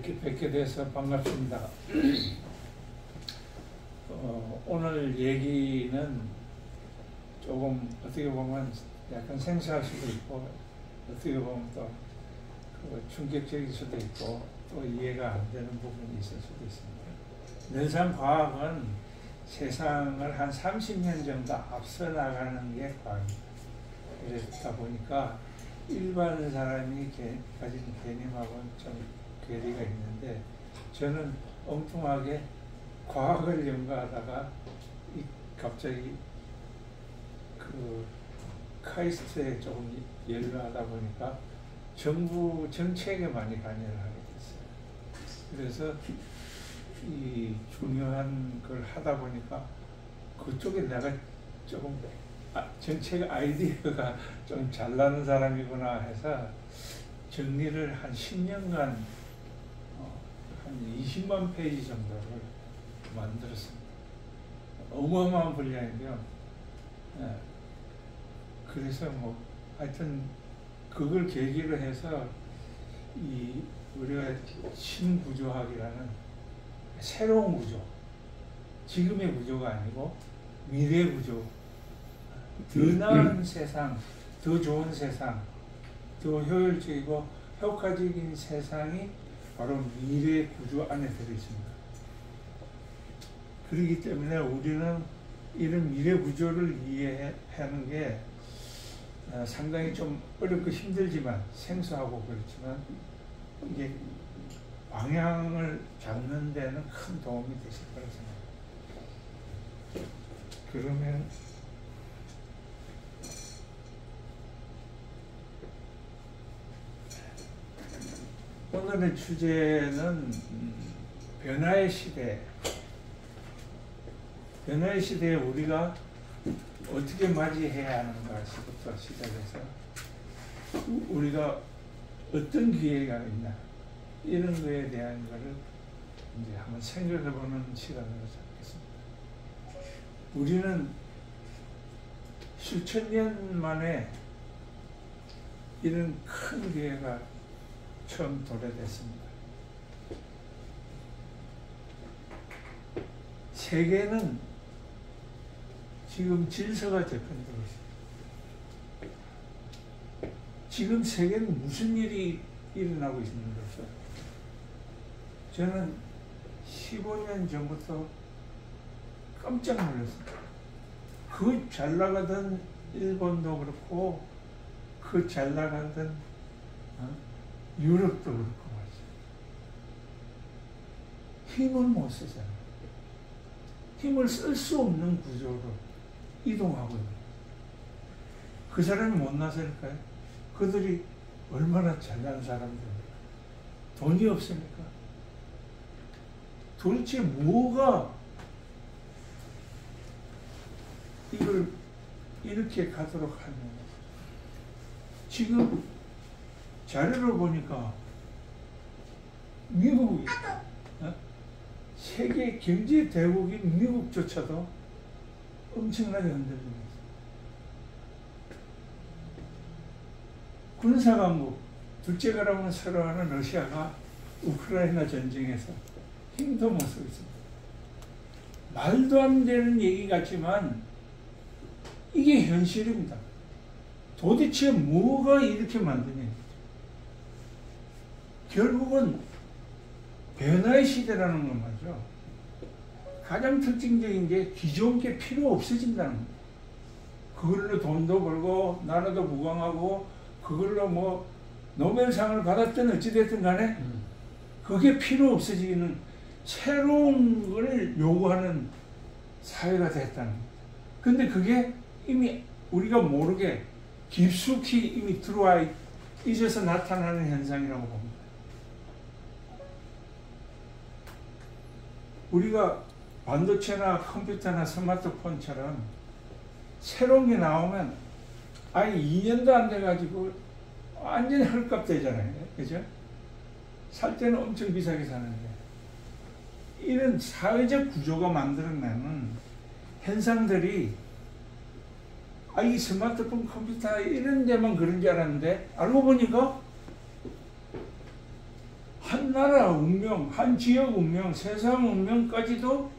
이렇게 뵙게 돼서 반갑습니다. 오늘 얘기는 조금 어떻게 보면 약간 생소할 수도 있고 어떻게 보면 또 충격적일 수도 있고 또 이해가 안 되는 부분이 있을 수도 있습니다. 늘상 과학은 세상을 한 30년 정도 앞서 나가는 게 과학입니다. 그러다 보니까 일반 사람이 가진 개념하고는 좀 괴리가 있는데, 저는 엉뚱하게 과학을 연구하다가 갑자기 그 카이스트에 조금 연구하다 보니까 정부 정책에 많이 관여를 하게 됐어요. 그래서 이 중요한 걸 하다 보니까 그쪽에 내가 조금 정책 아이디어가 좀 잘 나는 사람이구나 해서 정리를 한 10년간 한 20만 페이지 정도를 만들었습니다. 어마어마한 분량이고요. 그래서 뭐 하여튼 그걸 계기로 해서 이 우리가 신구조학이라는 새로운 구조, 지금의 구조가 아니고 미래 구조, 더 나은 세상, 더 좋은 세상, 더 효율적이고 효과적인 세상이 바로 미래 구조 안에 들어있습니다. 그렇기 때문에 우리는 이런 미래 구조를 이해하는 게 상당히 좀 어렵고 힘들지만, 생소하고 그렇지만 이게 방향을 잡는 데는 큰 도움이 되실 거라고 생각합니다. 그러면 오늘의 주제는 변화의 시대. 변화의 시대에 우리가 어떻게 맞이해야 하는가부터 시작해서 우리가 어떤 기회가 있나, 이런 거에 대한 거를 이제 한번 생각해보는 시간으로 잡겠습니다. 우리는 수천 년 만에 이런 큰 기회가 처음 도래됐습니다. 세계는 지금 질서가 재편되고 있습니다. 지금 세계는 무슨 일이 일어나고 있는 거죠? 저는 15년 전부터 깜짝 놀랐습니다. 그 잘 나가던 일본도 그렇고 그 잘 나가던 유럽도 그렇고 말이죠. 힘을 못 쓰잖아요. 힘을 쓸 수 없는 구조로 이동하고 있는. 그 사람이 못나서일까요? 그들이 얼마나 잘난 사람들입니까? 돈이 없습니까? 도대체 뭐가 이걸 이렇게 가도록 하는 거예요? 지금 자료를 보니까 미국이 세계 경제 대국인 미국조차도 엄청나게 흔들리고 있어요. 군사강국, 둘째가라면 서로하는 러시아가 우크라이나 전쟁에서 힘도 못 쓰고 있습니다. 말도 안 되는 얘기 같지만 이게 현실입니다. 도대체 뭐가 이렇게 만드냐. 결국은 변화의 시대라는 건 말이죠. 가장 특징적인 게 기존 게 필요 없어진다는 거예요. 그걸로 돈도 벌고 나라도 부강하고 그걸로 뭐 노벨상을 받았든 어찌됐든 간에 그게 필요 없어지는 새로운 걸 요구하는 사회가 됐다는 거예요. 근데 그게 이미 우리가 모르게 깊숙이 이미 들어와 있어서 나타나는 현상이라고 봅니다. 우리가 반도체나 컴퓨터나 스마트폰처럼 새로운 게 나오면 아니 2년도 안 돼가지고 완전히 헐값 되잖아요. 그죠? 살 때는 엄청 비싸게 사는데, 이런 사회적 구조가 만들어내는 현상들이 이 스마트폰, 컴퓨터 이런 데만 그런 줄 알았는데 알고 보니까 한 나라 운명, 한 지역 운명, 세상 운명까지도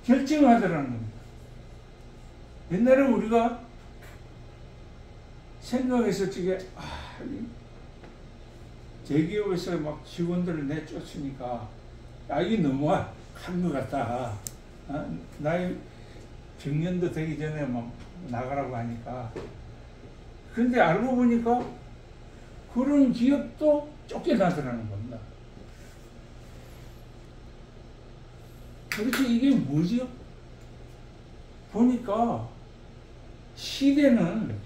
결정하더라는 겁니다. 옛날에 우리가 생각했었지, 대기업에서 막 직원들을 내쫓으니까, 이게 너무한 것 같다. 나이 정년도 되기 전에 막 나가라고 하니까. 그런데 알고 보니까 그런 기업도 쫓겨나더라는 겁니다. 그렇지, 이게 뭐죠? 보니까 시대는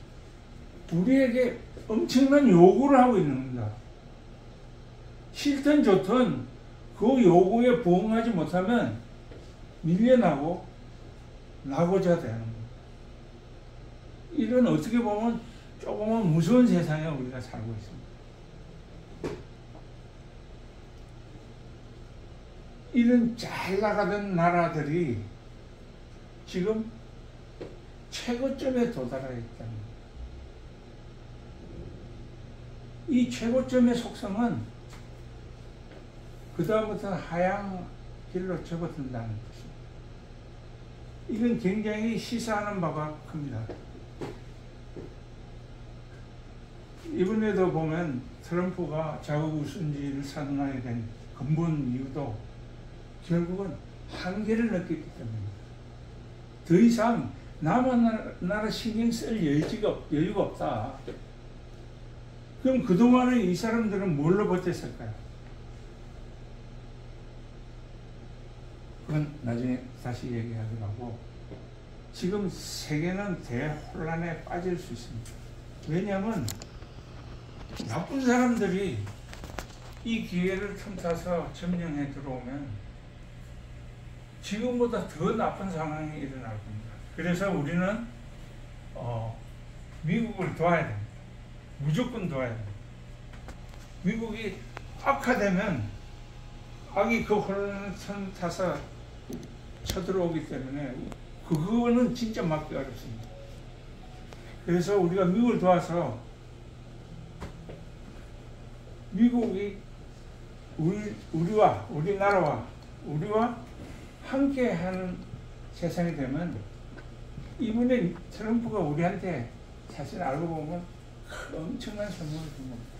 우리에게 엄청난 요구를 하고 있는 겁니다. 싫든 좋든 그 요구에 부응하지 못하면 밀려나고 나고자 되는 겁니다. 이런 어떻게 보면 조금은 무서운 세상에 우리가 살고 있습니다. 이런 잘 나가던 나라들이 지금 최고점에 도달하여 있다는 겁니다. 이 최고점의 속성은 그 다음부터는 하향 길로 접어든다는 것입니다. 이건 굉장히 시사하는 바가 큽니다. 이번에도 보면 트럼프가 자국 우선주의를 선언하게 된 근본 이유도 결국은 한계를 느꼈기 때문입니다. 더 이상 남한 나라 신경 쓸 여유가 없다. 그럼 그동안에 이 사람들은 뭘로 버텼을까요? 그건 나중에 다시 얘기하기로 하고, 지금 세계는 대혼란에 빠질 수 있습니다. 왜냐하면 나쁜 사람들이 이 기회를 틈타서 점령해 들어오면 지금보다 더 나쁜 상황이 일어날 겁니다. 그래서 우리는 미국을 도와야 됩니다. 무조건 도와야 됩니다. 미국이 악화되면 악이 그 혼란을 틈타서 쳐들어오기 때문에 그거는 진짜 막기 어렵습니다. 그래서 우리가 미국을 도와서 미국이 우리나라와 함께하는 세상이 되면, 이번에 트럼프가 우리한테 사실 알고 보면 엄청난 선물을 준 겁니다.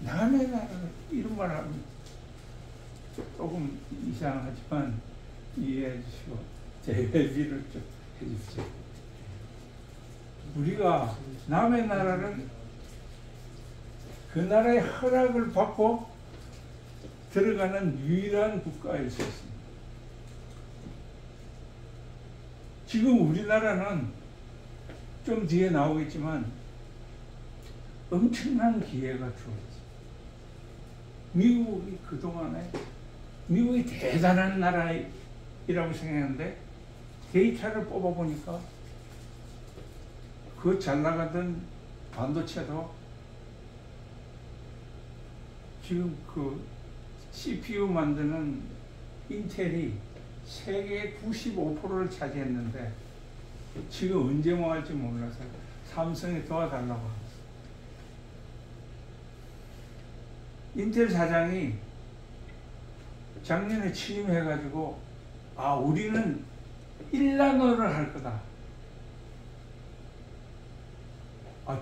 남의 나라를 이런 말 하면 조금 이상하지만 이해해 주시고 대회비를 좀 해주십시오. 우리가 남의 나라를 그 나라의 허락을 받고 들어가는 유일한 국가일 수 있습니다. 지금 우리나라는 좀 뒤에 나오겠지만 엄청난 기회가 주어졌습니다. 미국이 그동안에 미국이 대단한 나라이라고 생각했는데 데이터를 뽑아보니까 그 잘 나가던 반도체도 지금 그 CPU 만드는 인텔이 세계의 95%를 차지했는데 지금 언제 뭐 할지 몰라서 삼성이 도와달라고 합니다. 인텔 사장이 작년에 취임해가지고 우리는 1나노를 할 거다.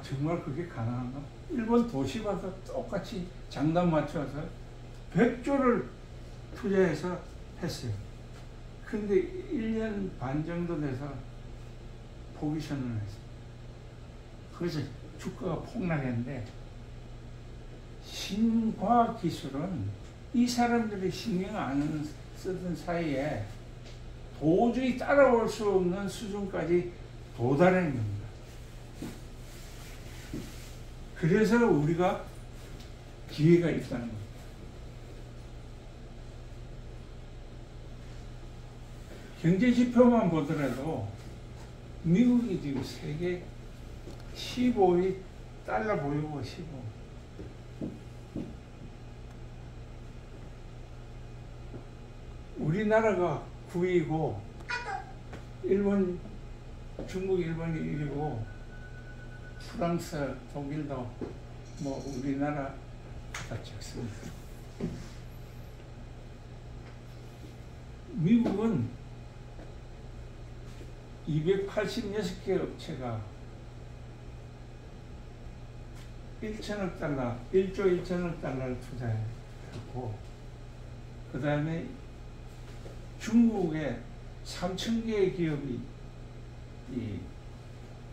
정말 그게 가능한가? 일본 도시바도 똑같이 장단 맞춰서 100조를 투자해서 했어요. 근데 1년 반 정도 돼서 포기션을 했어요. 그래서 주가가 폭락했는데, 신과학 기술은 이 사람들이 신경 안 쓰던 사이에 도저히 따라올 수 없는 수준까지 도달한 겁니다. 그래서 우리가 기회가 있다는 겁니다. 경제 지표만 보더라도 미국이 지금 세계 15위 달러 보유고 15. 우리나라가 9위고 일본, 중국, 일본이 1위고 프랑스, 독일도 뭐 우리나라 보다 적습니다. 미국은 286개 업체가 1천억 달러, 1조 1천억 달러를 투자했고, 그 다음에 중국에 3,000개의 기업이 이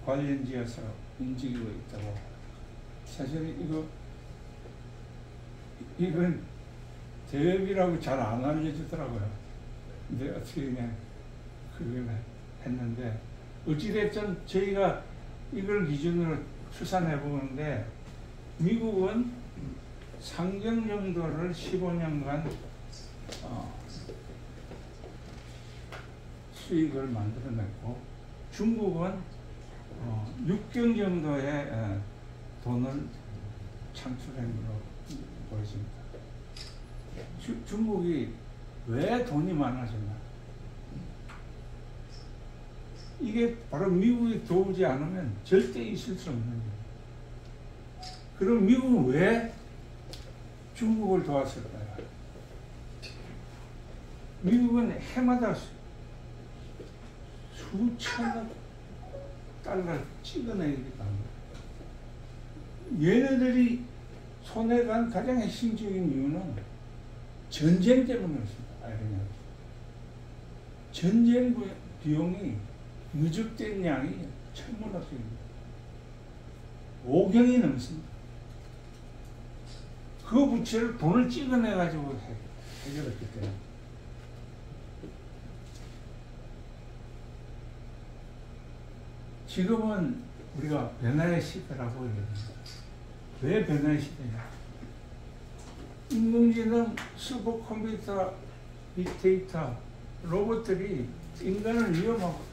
관련지어서 움직이고 있다고. 사실 이건 대업이라고 잘 안 알려주더라고요. 근데 어떻게 그냥 그걸 했는데, 어찌됐든 저희가 이걸 기준으로 추산해 보는데, 미국은 상경 정도를 15년간 수익을 만들어냈고, 중국은 6경 정도의 돈을 창출한 걸로 보여집니다. 중국이 왜 돈이 많아졌나? 이게 바로 미국이 도우지 않으면 절대 있을 수 없는 거예요. 그럼 미국은 왜 중국을 도왔을까요? 미국은 해마다 수천억 달러 찍어내기도 합니다. 얘네들이 손해 간 가장 핵심적인 이유는 전쟁 때문이었습니다. 아이러니하게. 전쟁 비용이 누적된 양이 천문학적입니다. 5경이 넘습니다. 그 부채를 돈을 찍어내가지고 해결했기 때문에. 지금은 우리가 변화의 시대라고 얘기합니다. 왜 변화의 시대냐? 인공지능, 슈퍼컴퓨터, 빅데이터, 로봇들이 인간을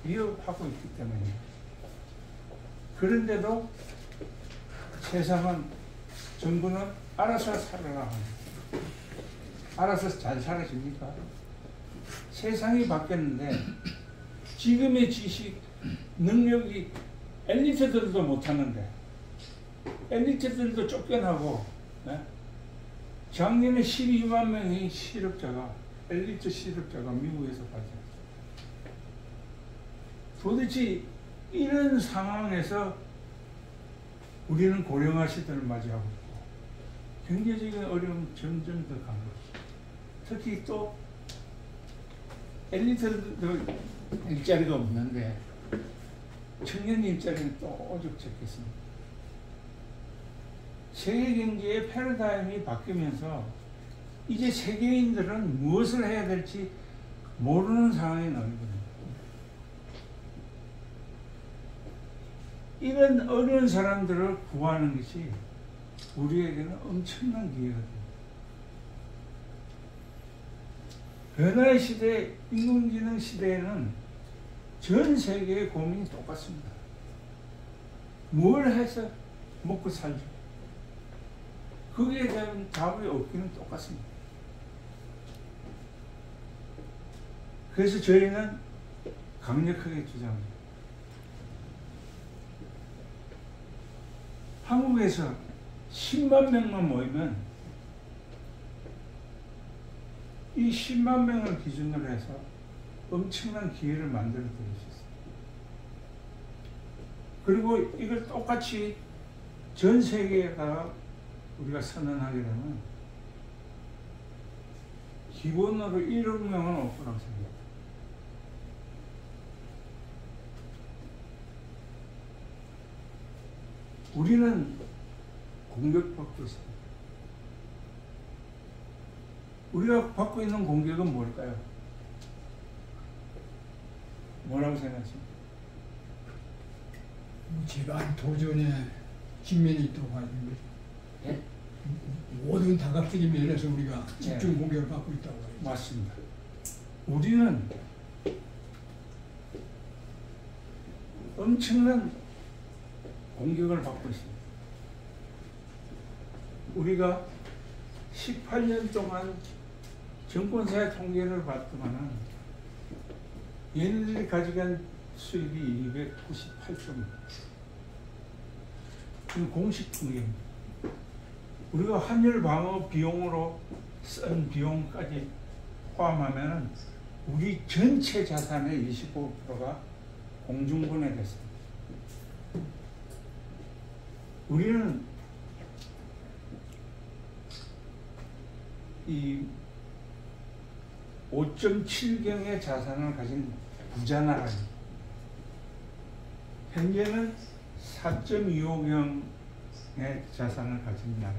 위협하고 있기 때문이에요. 그런데도 세상은, 정부는 알아서 살아라. 알아서 잘 살아집니까? 세상이 바뀌었는데 지금의 지식, 능력이 엘리트들도 못하는데, 엘리트들도 쫓겨나고, 네? 작년에 12만 명의 실업자가, 엘리트 실업자가 미국에서 발생했어요. 도대체 이런 상황에서 우리는 고령화 시대를 맞이하고 있고, 경제적인 어려움은 점점 더 강해졌어요. 특히 또 엘리트들도 일자리가 없는데 청년 일자리는 또 오죽 적겠습니다. 세계 경제의 패러다임이 바뀌면서 이제 세계인들은 무엇을 해야 될지 모르는 상황에 놓이거든요. 이런 어려운 사람들을 구하는 것이 우리에게는 엄청난 기회거든요. 변화의 시대, 인공지능 시대에는 전 세계의 고민이 똑같습니다. 뭘 해서 먹고 살죠? 거기에 대한 답이 없기는 똑같습니다. 그래서 저희는 강력하게 주장합니다. 한국에서 10만 명만 모이면 이 10만 명을 기준으로 해서 엄청난 기회를 만들어 드릴 수 있습니다. 그리고 이걸 똑같이 전 세계에다가 우리가 선언하게 되면 기본으로 1억 명은 올 거라고 생각합니다. 우리는 공격받고 있습니다. 우리가 받고 있는 공격은 뭘까요? 뭐라고 생각하십니까? 집안 도전에 직면이 있다고 봐야 됩니다. 예? 모든 다각적인 면에서 우리가 집중 공격을 받고 있다고 봐요. 맞습니다. 우리는 엄청난 공격을 받고 있습니다. 우리가 18년 동안 정권사의 통계를 봤더만은 얘네들이 가져간 수입이 298조입니다. 이건 공식 통계입니다. 우리가 한일 방어 비용으로 쓴 비용까지 포함하면 우리 전체 자산의 25%가 공중분해 됐습니다. 우리는 이 5.7경의 자산을 가진 부자 나라입니다. 현재는 4.25경의 자산을 가진 나라.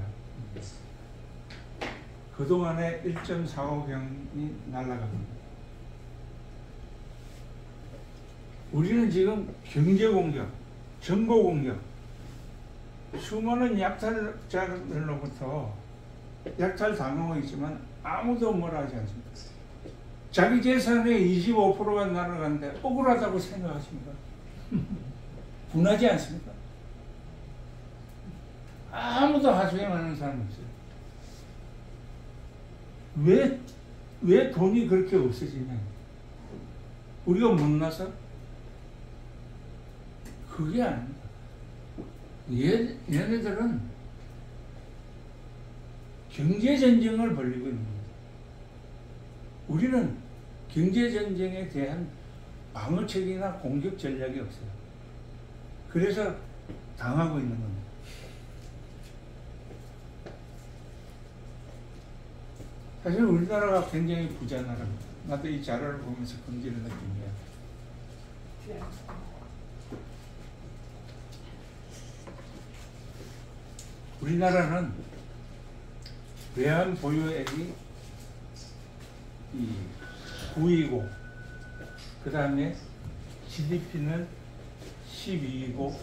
그동안에 1.45경이 날아갑니다. 우리는 지금 경제공격, 정보공격, 수많은 약탈자들로부터 약탈당하고 있지만 아무도 뭐라 하지 않습니다. 자기 재산의 25%가 날아가는데 억울하다고 생각하십니까? 분하지 않습니까? 아무도 하소연하는 사람이 없어요. 왜 돈이 그렇게 없어지냐? 우리가 못나서? 그게 아닙니다. 얘네들은 경제전쟁을 벌이고 있는 겁니다. 우리는 경제전쟁에 대한 방어책이나 공격 전략이 없어요. 그래서 당하고 있는 겁니다. 사실 우리나라가 굉장히 부자 나라입니다. 나도 이 자료를 보면서 긍지를 느낍니다. 우리나라는 외환 보유액이 9위고, 그 다음에 GDP는 12위고,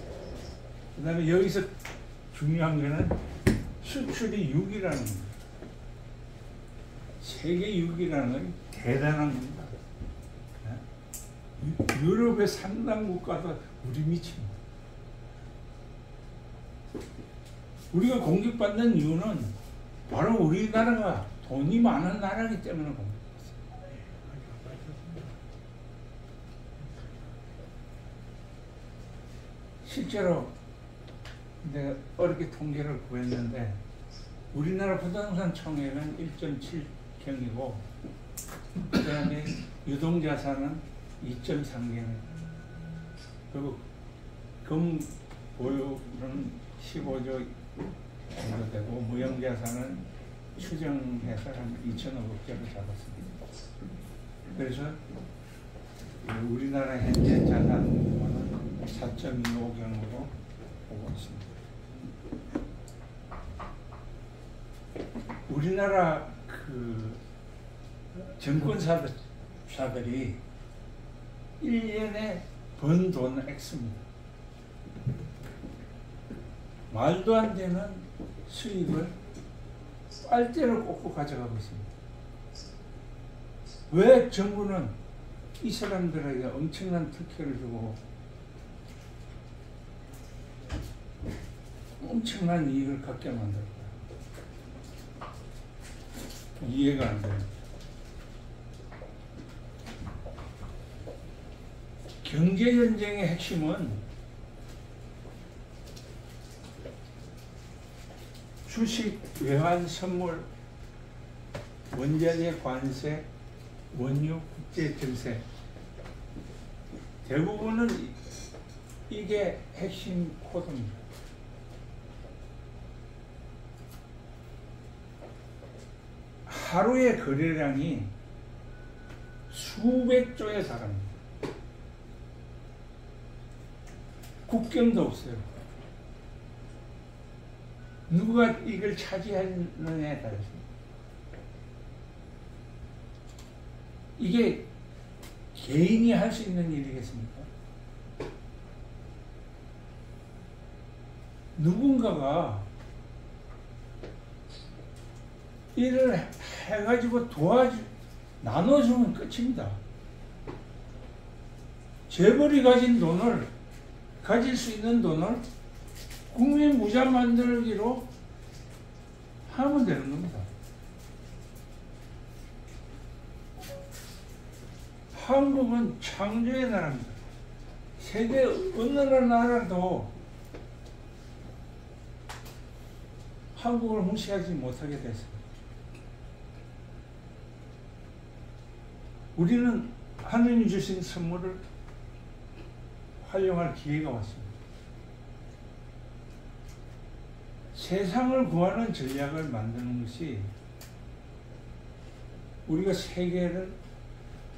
그 다음에 여기서 중요한 거는 수출이 6위라는 겁니다. 세계 6위라는 건 대단한 겁니다. 유럽의 상당 국가도 우리 미칩니다. 우리가 공격받는 이유는 바로 우리나라가 돈이 많은 나라이기 때문에 공격받습니다. 실제로 내가 어렵게 통계를 구했는데 우리나라 부동산 총액은 1.7경이고 그 다음에 유동자산은 2.3경, 그리고 금 보유는 15조 정도 되고 무형자산은 추정해서 한 2,500조를 잡았습니다. 그래서 우리나라 현재 자산은 4.25경으로 보고 있습니다. 우리나라 그 증권사들이 1년에 번 돈 액수입니다. 말도 안 되는 수익을 빨대를 꽂고 가져가고 있습니다. 왜 정부는 이 사람들에게 엄청난 특혜를 주고 엄청난 이익을 갖게 만들까요? 이해가 안 돼요. 경제전쟁의 핵심은 주식, 외환, 선물, 원자재 관세, 원유, 국제 증세, 대부분은 이게 핵심 코드입니다. 하루의 거래량이 수백 조에 달합니다. 국경도 없어요. 누가 이걸 차지하느냐에 따라서 이게 개인이 할 수 있는 일이겠습니까? 누군가가 일을 해가지고 나눠주면 끝입니다. 재벌이 가진 돈을, 가질 수 있는 돈을 국민 부자 만들기로 하면 되는 겁니다. 한국은 창조의 나라입니다. 세계 어느 나라도 한국을 무시하지 못하게 됐어요. 우리는 하느님이 주신 선물을 활용할 기회가 왔습니다. 세상을 구하는 전략을 만드는 것이 우리가 세계를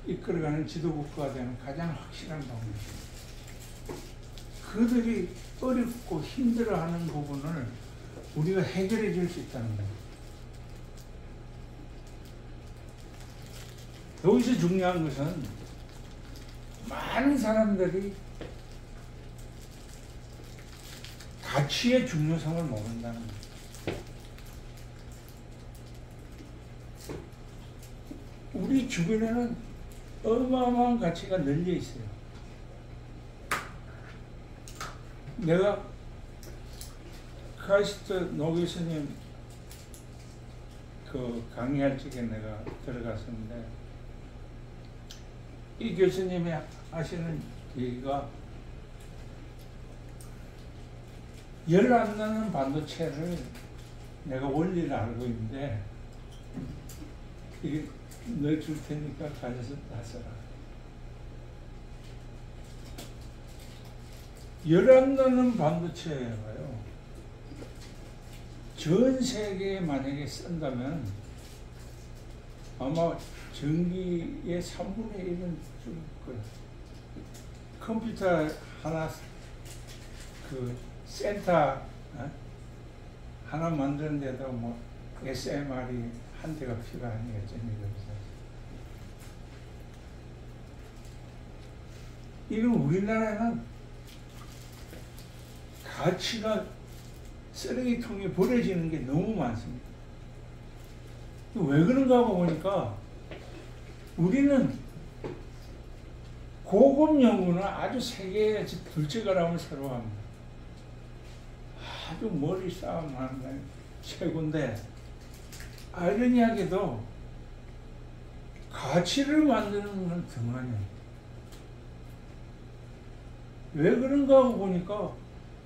이끌어가는 지도국가가 되는 가장 확실한 방법입니다. 그들이 어렵고 힘들어하는 부분을 우리가 해결해 줄 수 있다는 거예요. 여기서 중요한 것은 많은 사람들이 가치의 중요성을 모른다는 거예요. 우리 주변에는 어마어마한 가치가 널려 있어요. 내가 크라이스트 노 교수님 그 강의할 적에 내가 들어갔었는데 이 교수님이 하시는 얘기가 열 안 나는 반도체를 내가 원리를 알고 있는데 이게 너 줄 테니까 가져서 놔서라. 열 안 나는 반도체가요. 전 세계에 만약에 쓴다면 아마 전기의 3분의 1은 줄 거예요. 컴퓨터 하나 그 센터 하나 만드는데도 뭐 SMR이 한 대가 필요하니까 전기가. 이건 우리나라에는 가치가 쓰레기통에 버려지는 게 너무 많습니다. 왜 그런가 보니까 우리는 고급 연구는 아주 세계에 둘째가라면 새로 합니다. 아주 머리 싸움 하는 게 최고인데 아이러니하게도 가치를 만드는 건 등한이에요. 왜 그런가 하고 보니까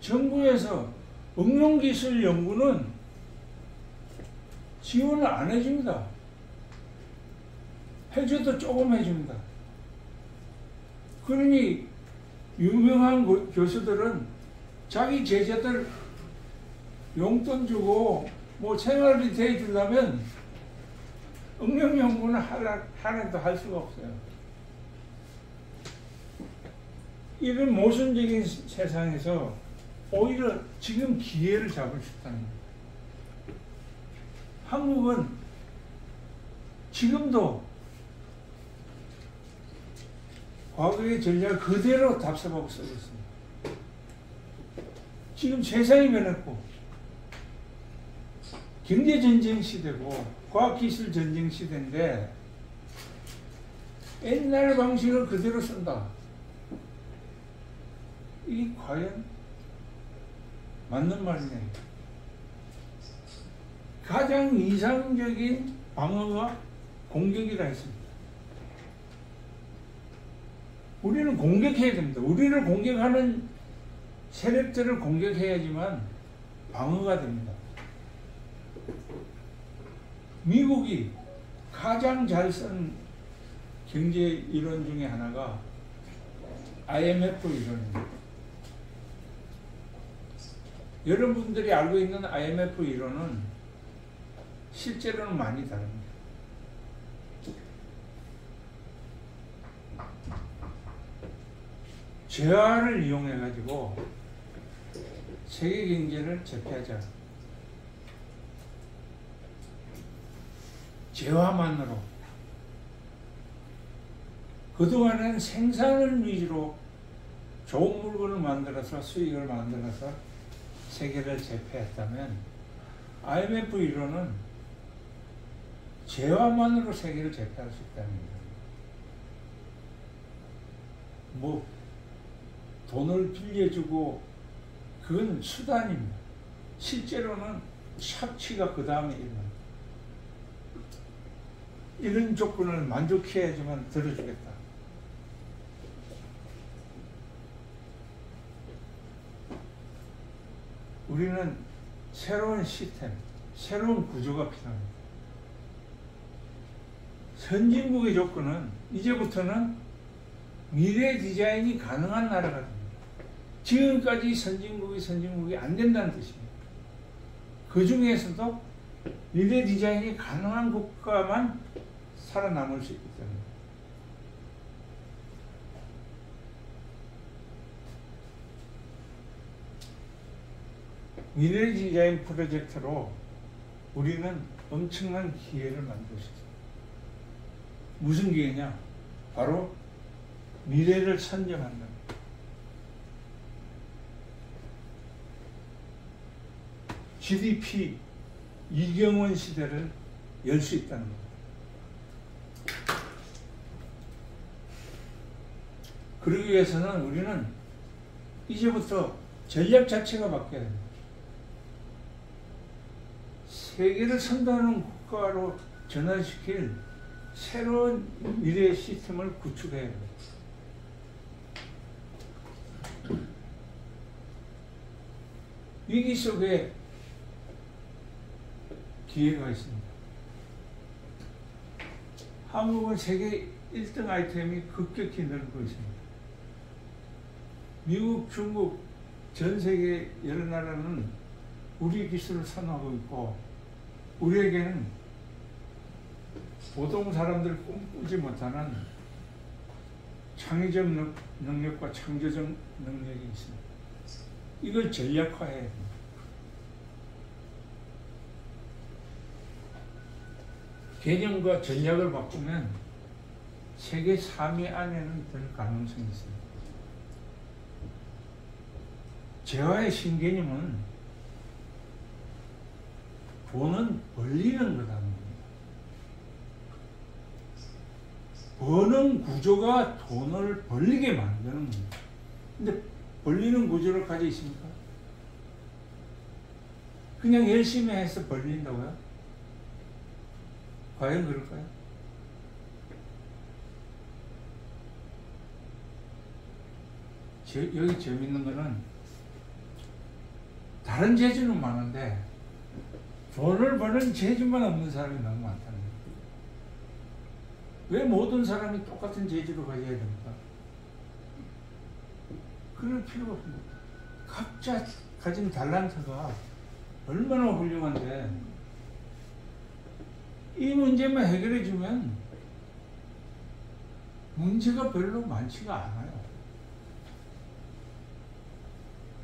정부에서 응용기술 연구는 지원을 안 해줍니다. 해줘도 조금 해줍니다. 그러니 유명한 교수들은 자기 제자들 용돈 주고 뭐 생활비 대주려면 응용 연구는 하나도 할 수가 없어요. 이런 모순적인 세상에서 오히려 지금 기회를 잡을 수 있다는 거예요. 한국은 지금도 과거의 전략을 그대로 답습하고 쓰고 있습니다. 지금 세상이 변했고 경제전쟁 시대고 과학기술 전쟁 시대인데 옛날 방식을 그대로 쓴다. 이게 과연 맞는 말이네. 가장 이상적인 방어가 공격이라 했습니다. 우리는 공격해야 됩니다. 우리를 공격하는 세력들을 공격해야지만 방어가 됩니다. 미국이 가장 잘 쓴 경제 이론 중에 하나가 IMF 이론입니다. 여러분들이 알고 있는 IMF 이론은 실제로는 많이 다릅니다. 재화를 이용해 가지고 세계 경제를 제패하자. 재화만으로. 그동안은 생산을 위주로 좋은 물건을 만들어서 수익을 만들어서 세계를 제패했다면 IMF 이론은 재화만으로 세계를 제패할 수 있다는 거예요. 뭐 돈을 빌려주고 그건 수단입니다. 실제로는 착취가 그 다음에 일어납니다. 이런 조건을 만족해야지만 들어주겠다. 우리는 새로운 시스템, 새로운 구조가 필요합니다. 선진국의 조건은 이제부터는 미래 디자인이 가능한 나라가 됩니다. 지금까지 선진국이 안 된다는 뜻입니다. 그 중에서도 미래 디자인이 가능한 국가만 살아남을 수 있기 때문에. 미래 디자인 프로젝트로 우리는 엄청난 기회를 만들 수 있습니다. 무슨 기회냐? 바로 미래를 선점한다. GDP 이경원 시대를 열 수 있다는 겁니다. 그러기 위해서는 우리는 이제부터 전략 자체가 바뀌어야 됩니다. 세계를 선도하는 국가로 전환시킬 새로운 미래 시스템을 구축해야 됩니다. 위기 속에 기회가 있습니다. 한국은 세계 1등 아이템이 급격히 늘고 있습니다. 미국, 중국, 전 세계 여러 나라는 우리 기술을 선호하고 있고 우리에게는 보통 사람들 꿈꾸지 못하는 창의적 능력과 창조적 능력이 있습니다. 이걸 전략화해야 됩니다. 개념과 전략을 바꾸면 세계 3위 안에는 들 가능성이 있습니다. 재화의 신개념은 돈은 벌리는 거다. 버는 구조가 돈을 벌리게 만드는 겁니다. 근데 벌리는 구조를 가지고 있습니까? 그냥 열심히 해서 벌린다고요? 과연 그럴까요? 여기 재밌는 거는 다른 재주는 많은데 돈을 버는 재주만 없는 사람이 너무 많다는 거예요. 왜 모든 사람이 똑같은 재주를 가져야 됩니까? 그럴 필요가 없습니다. 각자 가진 탤런트가 얼마나 훌륭한데 이 문제만 해결해 주면 문제가 별로 많지가 않아요.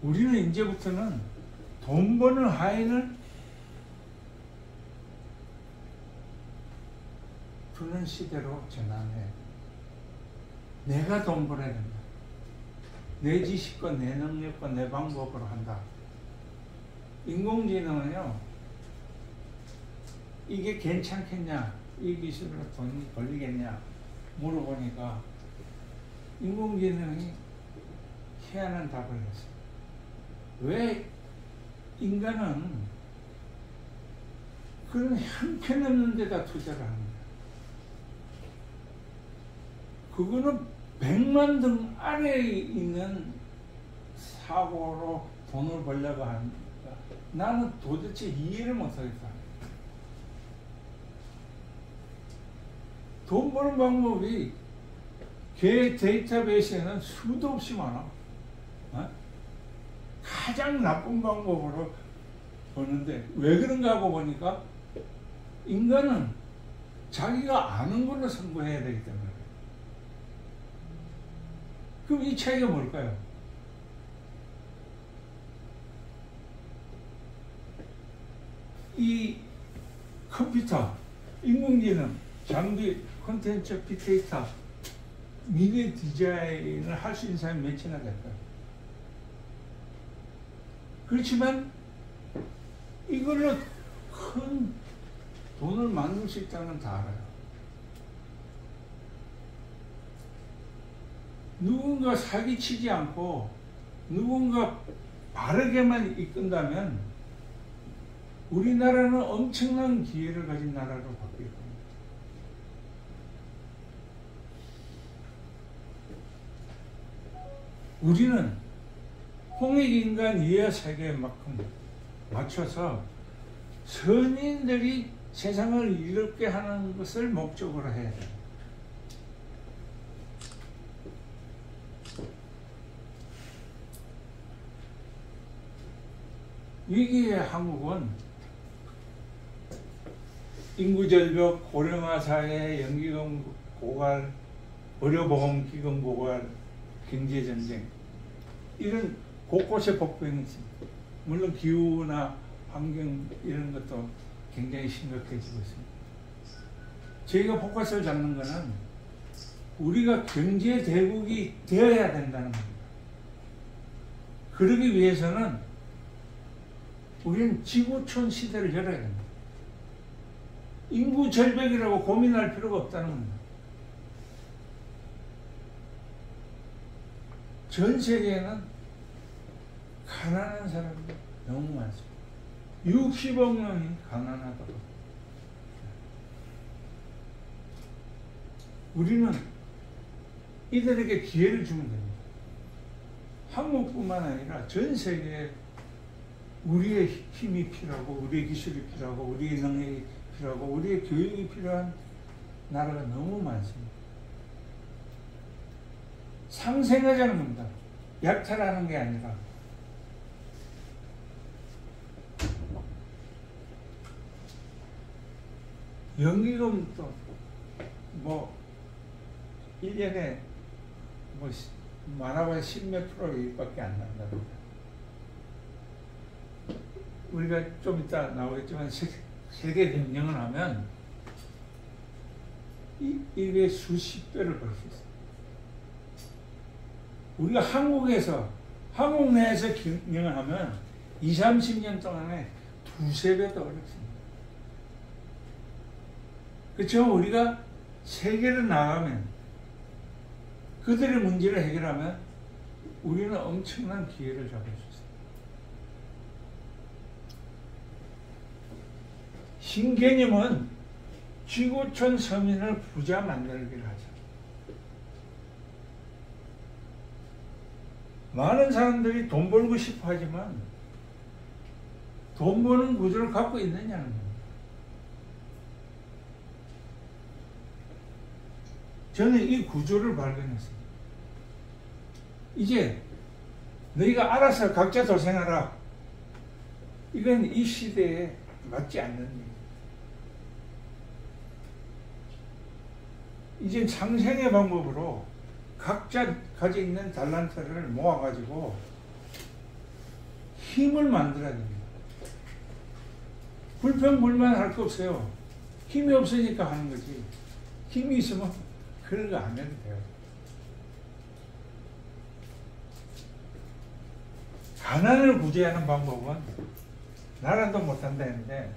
우리는 이제부터는 돈 버는 하인을 두는 시대로 전환해. 내가 돈 벌어야 된다. 내 지식과 내 능력과 내 방법으로 한다. 인공지능은요, 이게 괜찮겠냐, 이 기술로 돈이 벌리겠냐 물어보니까 인공지능이 희한한 답을 했어요. 왜 인간은 그런 형편없는 데다 투자를 하는 거야? 그거는 100만 등 아래에 있는 사고로 돈을 벌려고 하니까 나는 도대체 이해를 못하겠다. 돈 버는 방법이 걔 데이터베이스에는 수도 없이 많아. 어? 가장 나쁜 방법으로 버는데 왜 그런가 하고 보니까 인간은 자기가 아는 걸로 선고해야 되기 때문에. 그럼 이 차이가 뭘까요? 이 컴퓨터, 인공지능, 장비, 콘텐츠, 빅데이터, 미래 디자인을 할 수 있는 사람이 몇이나 될까요? 그렇지만 이걸로 큰 돈을 만들 수 있다는 건 다 알아요. 누군가 사기치지 않고 누군가 바르게만 이끈다면 우리나라는 엄청난 기회를 가진 나라로 바뀔 겁니다. 우리는 홍익인간 이해 세계만큼 맞춰서 선인들이 세상을 이롭게 하는 것을 목적으로 해야 돼요. 위기의 한국은 인구절벽, 고령화 사회, 연기금 고갈, 의료보험기금 고갈, 경제전쟁 이런 곳곳에 복병이 있습니다. 물론 기후나 환경 이런 것도 굉장히 심각해지고 있습니다. 저희가 포커스를 잡는 것은 우리가 경제 대국이 되어야 된다는 겁니다. 그러기 위해서는 우리는 지구촌 시대를 열어야 됩니다. 인구 절벽이라고 고민할 필요가 없다는 겁니다. 전 세계에는 가난한 사람이 너무 많습니다. 60억 명이 가난하다고. 우리는 이들에게 기회를 주면 됩니다. 한국뿐만 아니라 전 세계에 우리의 힘이 필요하고 우리의 기술이 필요하고 우리의 능력이 필요하고 우리의 교육이 필요한 나라가 너무 많습니다. 상생하자는 겁니다. 약탈하는 게 아니라. 연기금도 뭐 1년에 뭐 많아봐야 10몇 프로밖에 안 난답니다. 우리가 좀 이따 나오겠지만 세계 경쟁을 하면 이게 수십 배를 벌 수 있어요. 우리가 한국 내에서 경영을 하면 20, 30년 동안에 두세 배 더 어렵습니다. 그렇죠? 우리가 세계를 나가면 그들의 문제를 해결하면 우리는 엄청난 기회를 잡을 수 있어요. 신개념은 지구촌 서민을 부자 만들기를 하죠. 많은 사람들이 돈 벌고 싶어 하지만 돈 버는 구조를 갖고 있느냐는 겁니다. 저는 이 구조를 발견했습니다. 이제 너희가 알아서 각자 도생하라. 이건 이 시대에 맞지 않는 일. 이제 상생의 방법으로 각자 가지고 있는 달란트를 모아가지고 힘을 만들어야 됩니다. 불평불만할 거 없어요. 힘이 없으니까 하는 거지. 힘이 있으면 그런 거 안 해도 돼요. 가난을 구제하는 방법은 나라도 못한다 했는데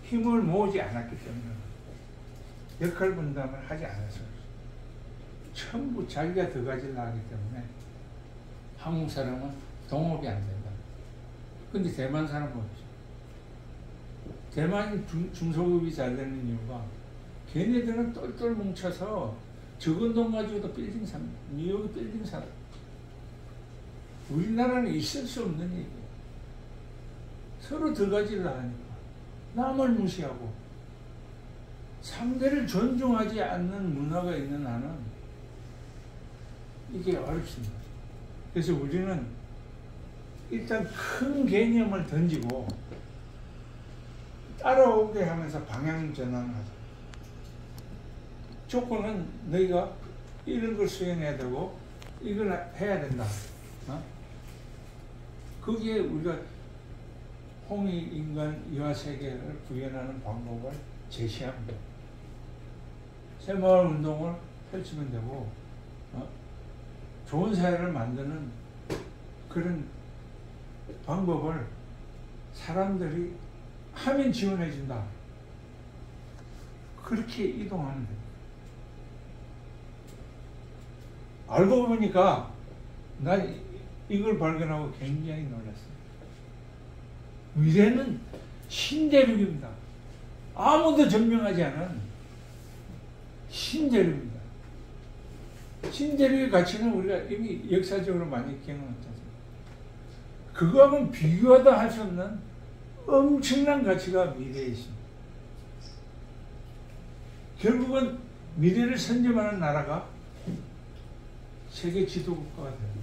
힘을 모으지 않았기 때문에 역할 분담을 하지 않았어요. 전부 자기가 더 가지려 하기 때문에 한국 사람은 동업이 안 된다. 근데 대만 사람은 없죠. 대만 중소기업이 잘 되는 이유가 걔네들은 똘똘 뭉쳐서 적은 돈 가지고도 빌딩 삽니다. 뉴욕 빌딩 사. 우리나라는 있을 수 없는 얘기예요. 서로 더 가지려 하니까 남을 무시하고 상대를 존중하지 않는 문화가 있는 한은 이게 어렵습니다. 그래서 우리는 일단 큰 개념을 던지고 따라오게 하면서 방향 전환을 하자. 조건은 너희가 이런 걸 수행해야 되고 이걸 해야 된다. 거기에 우리가 홍익인간 이화세계를 구현하는 방법을 제시합니다. 새마을 운동을 펼치면 되고 좋은 사회를 만드는 그런 방법을 사람들이 하면 지원해 준다. 그렇게 이동하면 됩니다. 알고 보니까 난 이걸 발견하고 굉장히 놀랐어요. 미래는 신대륙입니다. 아무도 증명하지 않은 신대륙입니다. 신대륙의 가치는 우리가 이미 역사적으로 많이 경험했지 않습니까? 그거하고는 비교하다 할 수 없는 엄청난 가치가 미래에 있습니다. 결국은 미래를 선점하는 나라가 세계 지도국가가 됩니다.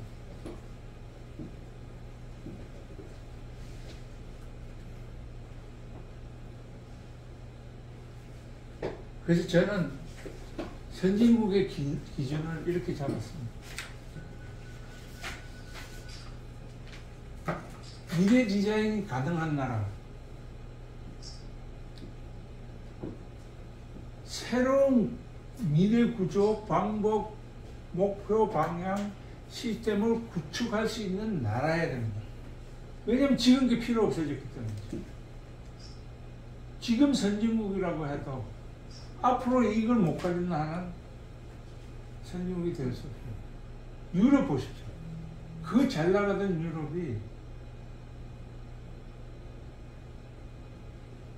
그래서 저는 선진국의 기준을 이렇게 잡았습니다. 미래 디자인이 가능한 나라, 새로운 미래 구조, 방법, 목표, 방향, 시스템을 구축할 수 있는 나라여야 됩니다. 왜냐하면 지금 게 필요 없어졌기 때문이죠. 지금 선진국이라고 해도 앞으로 이걸 못 가진 나라는 선진국이 될 수 없어요. 유럽 보십시오. 그 잘 나가던 유럽이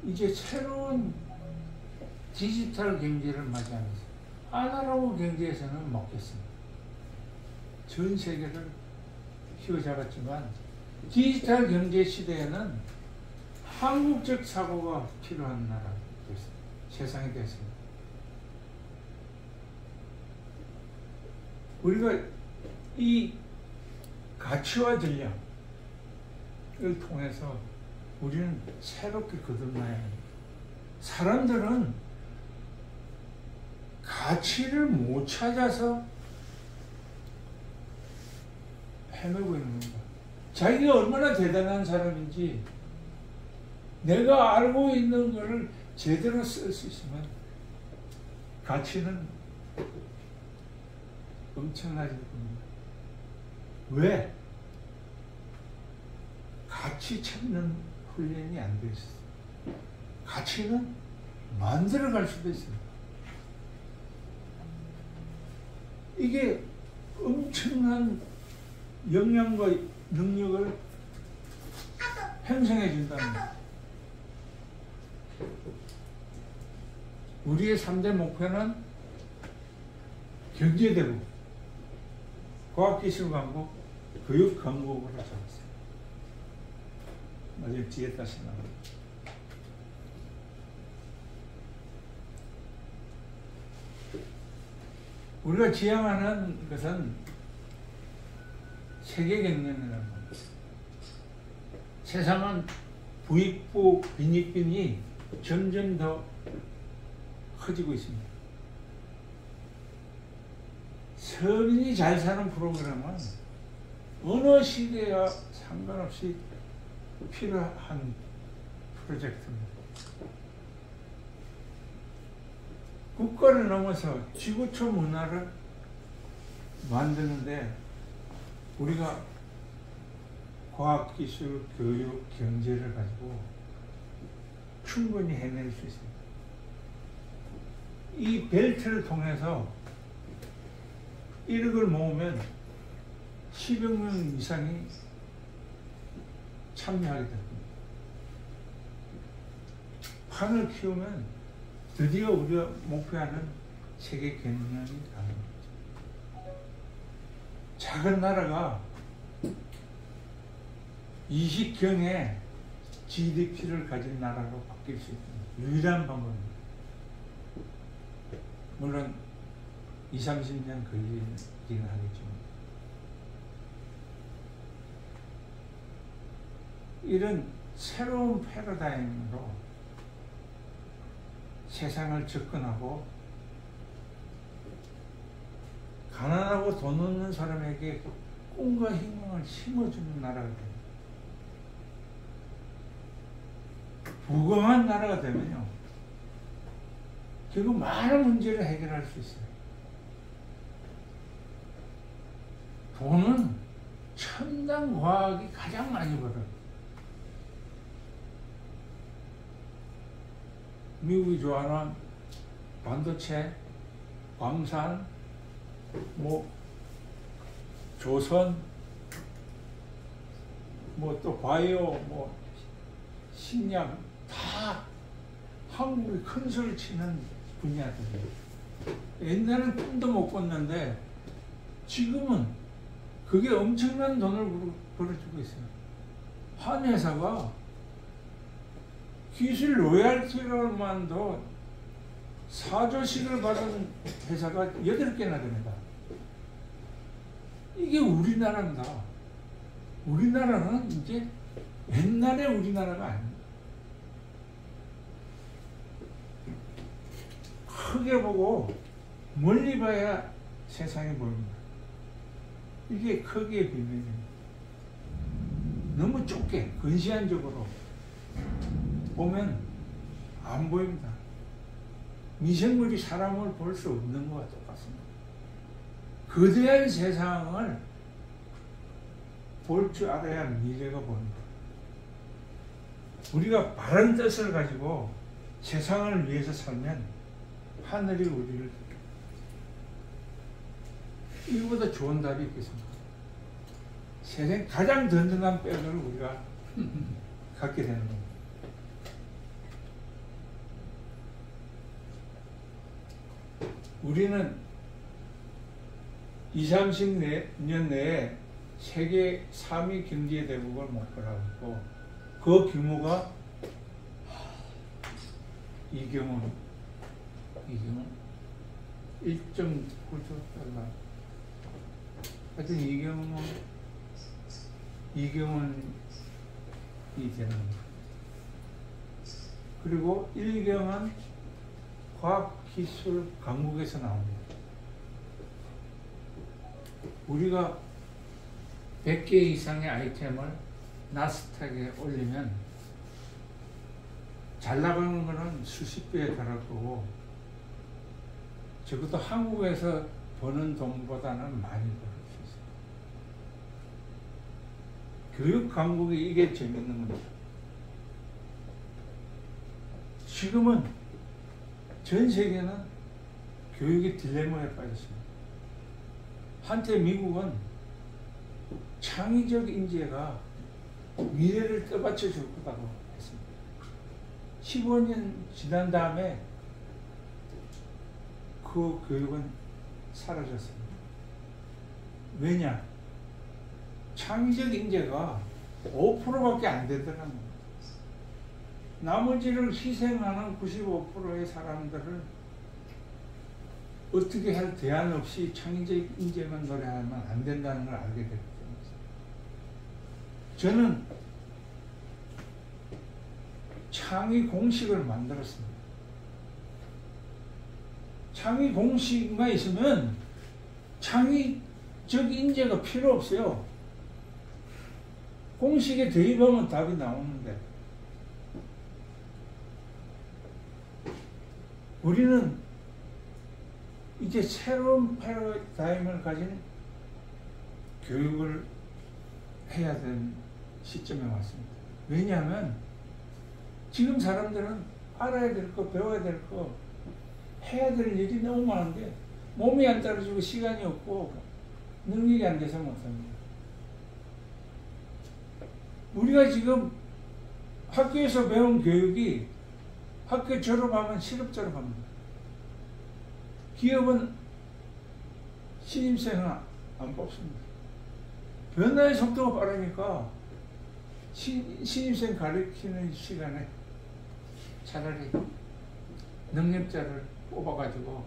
이제 새로운 디지털 경제를 맞이하면서 아날로그 경제에서는 먹겠습니다. 전 세계를 휘어잡았지만 디지털 경제 시대에는 한국적 사고가 필요한 나라가 됐습니다. 세상이 됐습니다. 우리가 이 가치와 전략을 통해서 우리는 새롭게 거듭나야 합니다. 사람들은 가치를 못 찾아서 헤매고 있는 겁니다. 자기가 얼마나 대단한 사람인지 내가 알고 있는 것을 제대로 쓸 수 있으면 가치는 엄청나질 겁니다. 왜? 가치 찾는 훈련이 안 돼 있어요. 가치는 만들어갈 수도 있습니다. 이게 엄청난 역량과 능력을 형성해 준답니다. 우리의 3대 목표는 경제대국, 과학기술강국, 교육강국으로 잡았어요. 나중에 뒤에 다시 나옵니다. 우리가 지향하는 것은 세계 경영이라는 겁니다. 세상은 부익부 빈익빈이 점점 더 커지고 있습니다. 서민이 잘 사는 프로그램은 어느 시대와 상관없이 필요한 프로젝트입니다. 국가를 넘어서 지구촌 문화를 만드는데 우리가 과학기술, 교육, 경제를 가지고 충분히 해낼 수 있습니다. 이 벨트를 통해서 1억을 모으면 10여 명 이상이 참여하게 됩니다. 판을 키우면 드디어 우리가 목표하는 세계 경영이 가능합니다. 작은 나라가 20경의 GDP를 가진 나라로 바뀔 수 있는 유일한 방법입니다. 물론 20-30년 걸리기는 하겠지만 이런 새로운 패러다임으로 세상을 접근하고 가난하고 돈 없는 사람에게 꿈과 희망을 심어주는 나라가 됩니다. 부강한 나라가 되면요 결국 많은 문제를 해결할 수 있어요. 돈은 첨단 과학이 가장 많이 벌어요. 미국이 좋아하는 반도체, 광산, 조선, 또 바이오, 식량 다 한국이 큰 소리 치는 분야들이에요. 옛날엔 꿈도 못 꿨는데 지금은 그게 엄청난 돈을 벌어주고 있어요. 한 회사가 기술 로얄티로만도 4조씩을 받은 회사가 8개나 됩니다. 이게 우리나라입니다. 우리나라는 이제 옛날의 우리나라가 아닙니다. 크게 보고 멀리 봐야 세상이 보입니다. 이게 크기의 비밀입니다. 너무 좁게 근시안적으로 보면 안 보입니다. 미생물이 사람을 볼 수 없는 것과 똑같습니다. 거대한 세상을 볼 줄 알아야 미래가 보입니다. 우리가 바른 뜻을 가지고 세상을 위해서 살면 하늘이 우리를 이거보다 좋은 답이 있겠습니까? 세상 가장 든든한 뼈를 우리가 갖게 되는 겁니다. 우리는 20, 30년 내에 세계 3위 경제 대국을 목표로 하고 그 규모가 이경은 1.9조 달러. 하여튼 이경은이 되는 겁니다. 그리고 1경은 과학기술 강국에서 나옵니다. 우리가 100개 이상의 아이템을 나스닥에 올리면 잘 나가는 거는 수십 배에 달할 거고 적어도 한국에서 버는 돈보다는 많이 벌 수 있어요. 교육 강국이 이게 재밌는 겁니다. 지금은 전 세계는 교육의 딜레마에 빠졌습니다. 한때 미국은 창의적 인재가 미래를 떠받쳐 줄 거라고 했습니다. 15년 지난 다음에 그 교육은 사라졌습니다. 왜냐? 창의적 인재가 5%밖에 안 되더라는 겁니다. 나머지를 희생하는 95%의 사람들을 어떻게 할 대안 없이 창의적 인재만 노래하면 안 된다는 걸 알게 됐기 때문입니다. 저는 창의 공식을 만들었습니다. 창의 공식만 있으면 창의적 인재가 필요 없어요. 공식에 대입하면 답이 나오는데 우리는 이제 새로운 패러다임을 가진 교육을 해야 되는 시점에 왔습니다. 왜냐하면 지금 사람들은 알아야 될 거, 배워야 될 거, 해야 될 일이 너무 많은데 몸이 안 따라주고 시간이 없고 능력이 안 돼서 못합니다. 우리가 지금 학교에서 배운 교육이 학교 졸업하면 실업 졸업합니다. 기업은 신입생을 안 뽑습니다. 변화의 속도가 빠르니까 신입생 가르치는 시간에 차라리 능력자를 뽑아가지고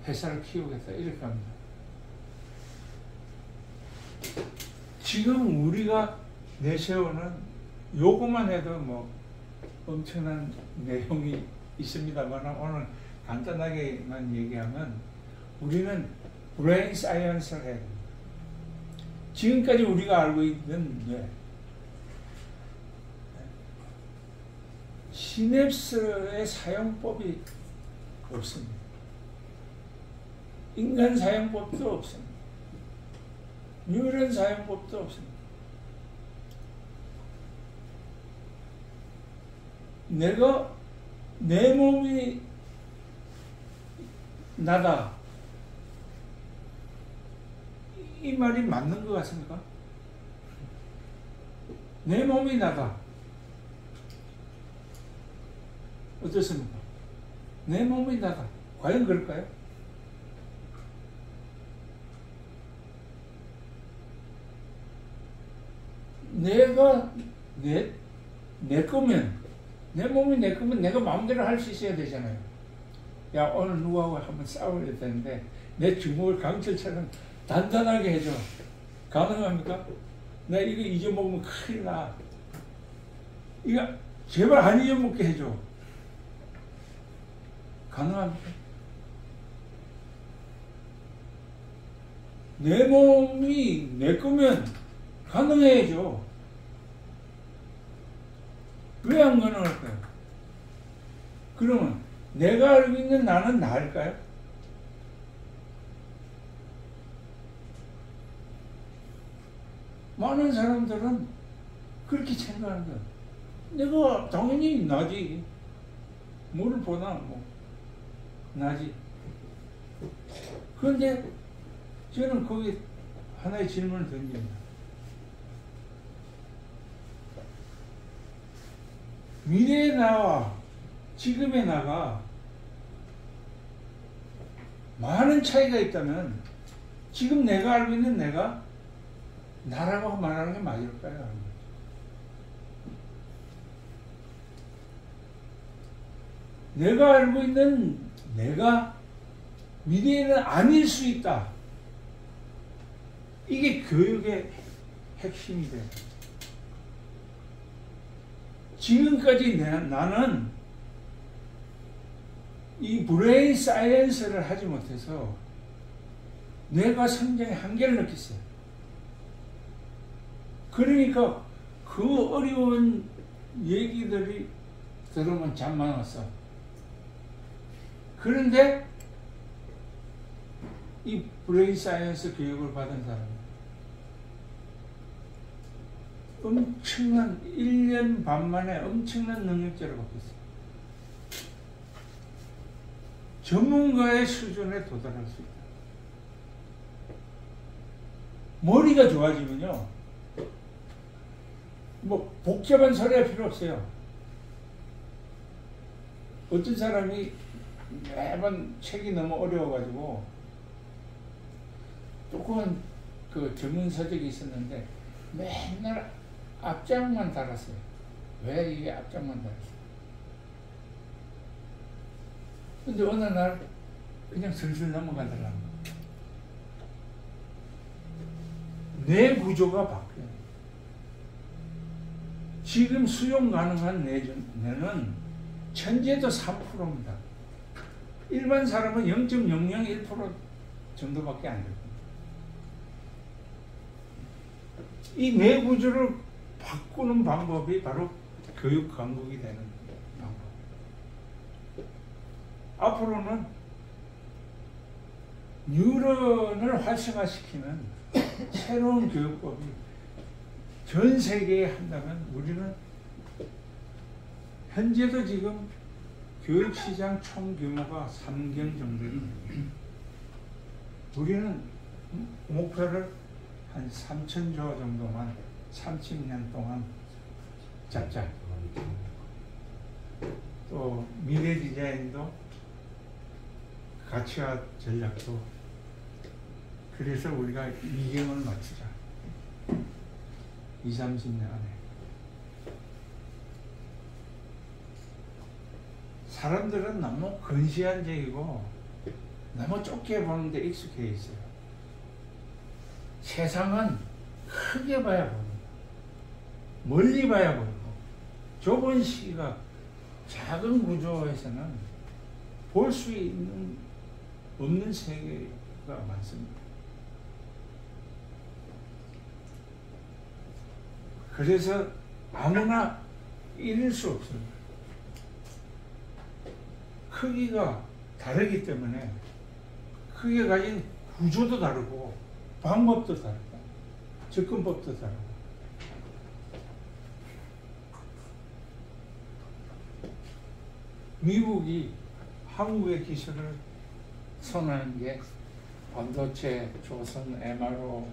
회사를 키우겠다 이렇게 합니다. 지금 우리가 내세우는 요것만 해도 뭐 엄청난 내용이 있습니다만 오늘 간단하게만 얘기하면 우리는 브레인 사이언스를 해야 됩니다. 지금까지 우리가 알고 있는 뇌 시냅스의 사용법이 없습니다. 인간 사용법도 없습니다. 뉴런 사용법도 없습니다. 내가 내 몸이 나다 이 말이 맞는 것 같습니까? 내 몸이 나다 어떻습니까? 내 몸이 나다 과연 그럴까요? 내가 내 거면 내 몸이 내 거면 내가 마음대로 할 수 있어야 되잖아요. 야, 오늘 누구하고 한번 싸워야 되는데 내 주먹을 강철처럼 단단하게 해줘. 가능합니까? 나 이거 잊어먹으면 큰일 나. 이거 제발 안 잊어먹게 해줘. 가능합니까? 내 몸이 내 거면 가능해야죠. 왜 안 가능할까요? 그러면 내가 알고 있는 나는 나일까요? 많은 사람들은 그렇게 생각하는 거야. 내가 당연히 나지. 뭐를 보나 뭐 나지. 그런데 저는 거기 하나의 질문을 던집니다. 미래의 나와 지금의 나가 많은 차이가 있다면 지금 내가 알고 있는 내가 나라고 말하는 게 맞을까요? 내가 알고 있는 내가 미래에는 아닐 수 있다. 이게 교육의 핵심이 돼요. 지금까지 나는 이 브레인 사이언스를 하지 못해서 뇌가 성장의 한계를 느꼈어요. 그러니까 그 어려운 얘기들이 들으면 잠만 왔어. 그런데 이 브레인 사이언스 교육을 받은 사람 엄청난 1년 반 만에 엄청난 능력자를 바뀌었어요. 전문가의 수준에 도달할 수 있다. 머리가 좋아지면요, 뭐 복잡한 소리 할 필요 없어요. 어떤 사람이 매번 책이 너무 어려워가지고 조그만 그 전문 서적이 있었는데 맨날 앞장만 달았어요. 왜 이게 앞장만 달았어요? 근데 어느 날 그냥 슬슬 넘어가더라고요. 뇌 구조가 바뀌어요. 지금 수용 가능한 뇌는 천재도 3%입니다. 일반 사람은 0.001% 정도밖에 안 됩니다. 이 뇌 구조를 바꾸는 방법이 바로 교육 강국이 되는 방법. 앞으로는 뉴런을 활성화시키는 새로운 교육법이 전 세계에 한다면 우리는 현재도 지금 교육시장 총 규모가 3경 정도입니다. 우리는 목표를 한 3,000조 정도만 30년 동안 잡자. 또 미래 디자인도 가치화 전략도 그래서 우리가 2경을 맞추자. 20-30년 안에. 사람들은 너무 근시안적이고 너무 좁게 보는데 익숙해 있어요. 세상은 크게 봐야 보입니다. 멀리 봐야 보이고 좁은 시각, 작은 구조에서는 볼 수 있는 없는 세계가 많습니다. 그래서 아무나 이룰 수 없습니다. 크기가 다르기 때문에 크게 가진 구조도 다르고 방법도 다르고 접근법도 다르고 미국이 한국의 기술을 선호하는 게 반도체, 조선, MRO,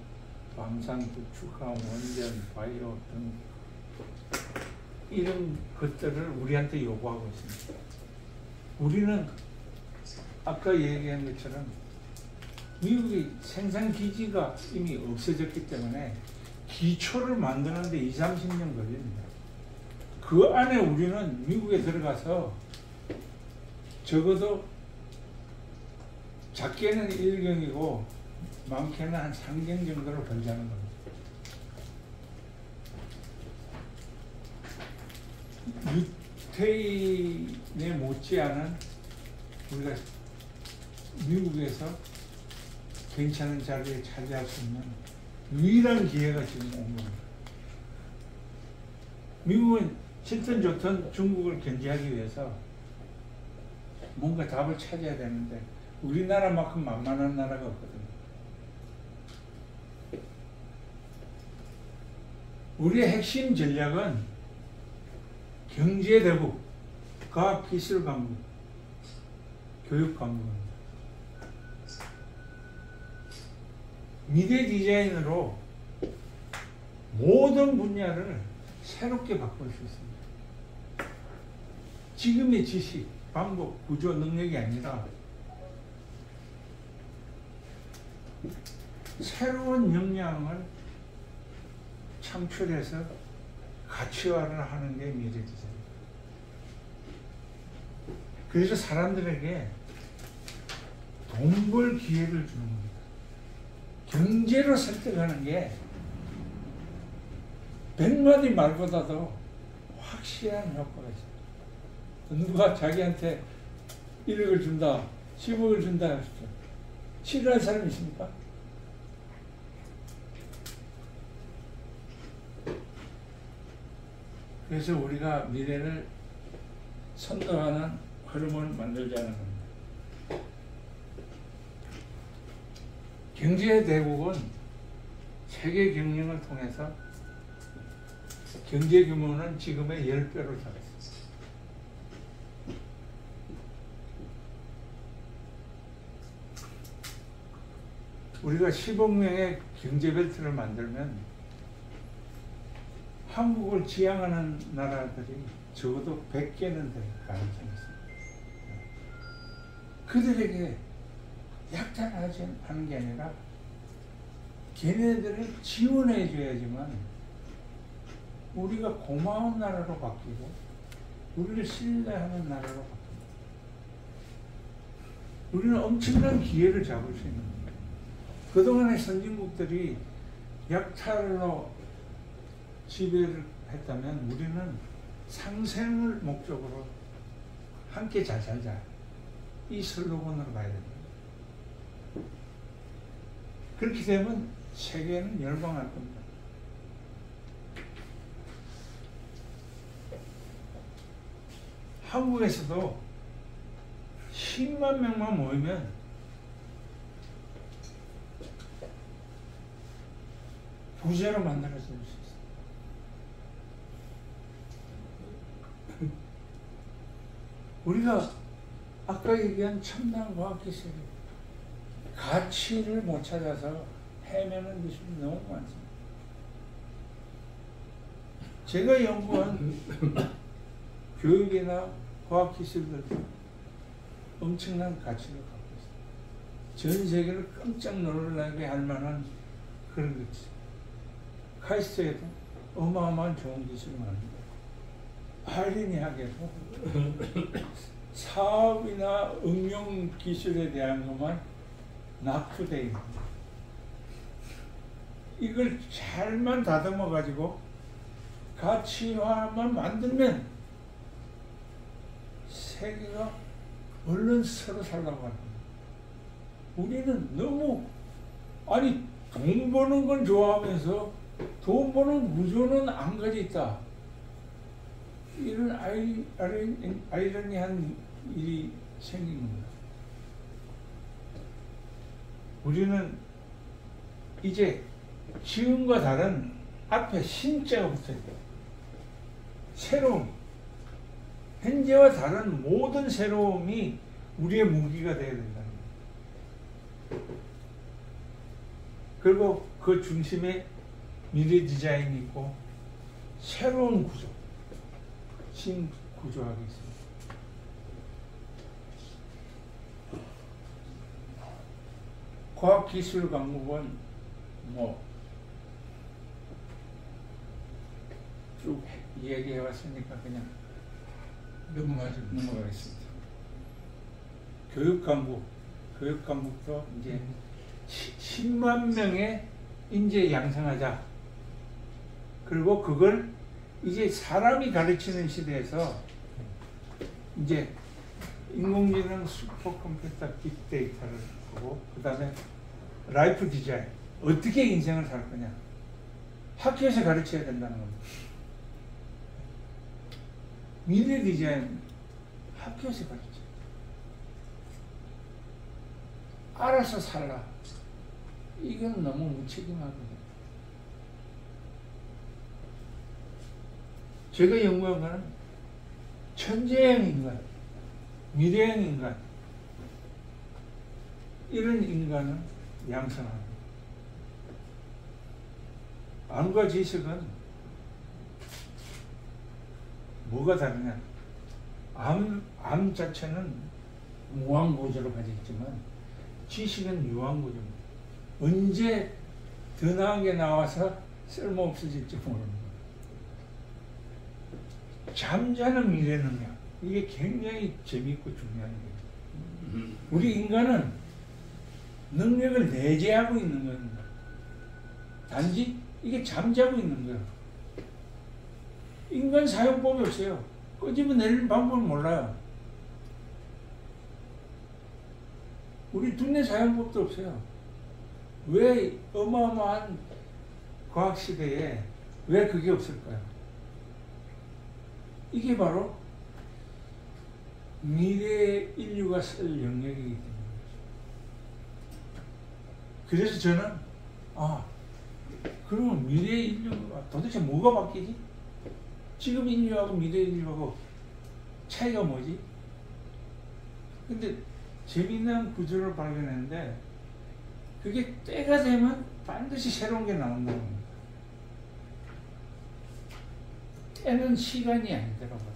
방산, 구축함, 원전, 바이오 등 이런 것들을 우리한테 요구하고 있습니다. 우리는 아까 얘기한 것처럼 미국이 생산 기지가 이미 없어졌기 때문에 기초를 만드는데 20-30년 걸립니다. 그 안에 우리는 미국에 들어가서 적어도 작게는 1경이고 많게는 한 3경 정도를 벌자는 겁니다. 유태인에 못지않은 우리가 미국에서 괜찮은 자리에 차지할 수 있는 유일한 기회가 지금 온 겁니다. 미국은 싫든 좋든 중국을 견제하기 위해서 뭔가 답을 찾아야 되는데 우리나라만큼 만만한 나라가 없거든요. 우리의 핵심 전략은 경제대국, 과학기술강국, 교육강국입니다. 미래 디자인으로 모든 분야를 새롭게 바꿀 수 있습니다. 지금의 지식, 방법, 구조, 능력이 아니라 새로운 역량을 창출해서 가치화를 하는 게 미래 디자인. 그래서 사람들에게 돈 벌 기회를 주는 겁니다. 경제로 설득하는 게 100마디 말보다도 확실한 효과가 있어요. 누가 자기한테 1억을 준다, 10억을 준다 하셨죠. 싫어하는 사람이 있습니까? 그래서 우리가 미래를 선도하는 흐름을 만들자는 겁니다. 경제 대국은 세계 경영을 통해서 경제 규모는 지금의 10배로 작았습니다. 우리가 10억 명의 경제벨트를 만들면 한국을 지향하는 나라들이 적어도 100개는 될 가능성이 있습니다. 그들에게 약탈하는 게 아니라 걔네들을 지원해 줘야지만 우리가 고마운 나라로 바뀌고 우리를 신뢰하는 나라로 바뀝니다. 우리는 엄청난 기회를 잡을 수 있는 겁니다. 그동안의 선진국들이 약탈로 지배를 했다면 우리는 상생을 목적으로 함께 잘 살자, 이 슬로건으로 가야 됩니다. 그렇게 되면 세계는 열광할 겁니다. 한국에서도 10만 명만 모이면 부자로 만들어줄 수 있어요. 우리가 아까 얘기한 첨단 과학기술이 가치를 못 찾아서 헤매는 기술이 너무 많습니다. 제가 연구한 교육이나 과학기술들도 엄청난 가치를 갖고 있습니다. 전 세계를 깜짝 놀라게 할 만한 그런 것이 카이스트에도 어마어마한 좋은 기술이 많습니다. 아이러니하게도 사업이나 응용 기술에 대한 것만 낙후되어 있습니다. 이걸 잘만 다듬어 가지고 가치화만 만들면 세계가 얼른 서로 살라고 합니다. 우리는 너무 돈 버는 건 좋아하면서 돈 버는 구조는 안 가져 있다. 이런 아이러니한 일이 생긴 겁니다. 우리는 이제 지금과 다른 앞에 신자가 붙어야 돼요. 새로움, 현재와 다른 모든 새로움이 우리의 무기가 되어야 된다는 거예요. 그리고 그 중심에 미래 디자인이 있고 새로운 구조, 신구조학이 있습니다. 과학기술 강국은 쭉 이야기해 왔으니까 그냥 넘어가죠. 넘어가겠습니다. 교육감국도 이제 10만 명의 인재 양성하자. 그리고 그걸 이제 사람이 가르치는 시대에서 이제 인공지능, 슈퍼컴퓨터, 빅데이터를 하고 그 다음에 라이프 디자인, 어떻게 인생을 살 거냐. 학교에서 가르쳐야 된다는 겁니다. 미래 디자인 학교에서 가르쳐. 알아서 살라. 이건 너무 무책임하거든요. 제가 연구한 거는 천재형 인간, 미래형 인간, 이런 인간은 양성하는. 암과 지식은 뭐가 다르냐? 암 자체는 무한고조로 가져 있지만 지식은 유한고조입니다. 언제 더 나은 게 나와서 쓸모없어질지 모르는 거예요. 잠자는 미래 능력, 이게 굉장히 재미있고 중요한 거예요. 우리 인간은 능력을 내재하고 있는 겁니다. 단지 이게 잠자고 있는 거예요. 인간 사용법이 없어요. 끄집어내는 방법을 몰라요. 우리 두뇌 사용법도 없어요. 왜 어마어마한 과학시대에 왜 그게 없을까요? 이게 바로 미래 인류가 쓸 영역이기 때문에. 그래서 저는 그러면 미래 인류가 도대체 뭐가 바뀌지? 지금 인류하고 미래 인류하고 차이가 뭐지? 근데 재미있는 구조를 발견했는데 그게 때가 되면 반드시 새로운 게 나온다는 겁니다. 때는 시간이 아니더라고요.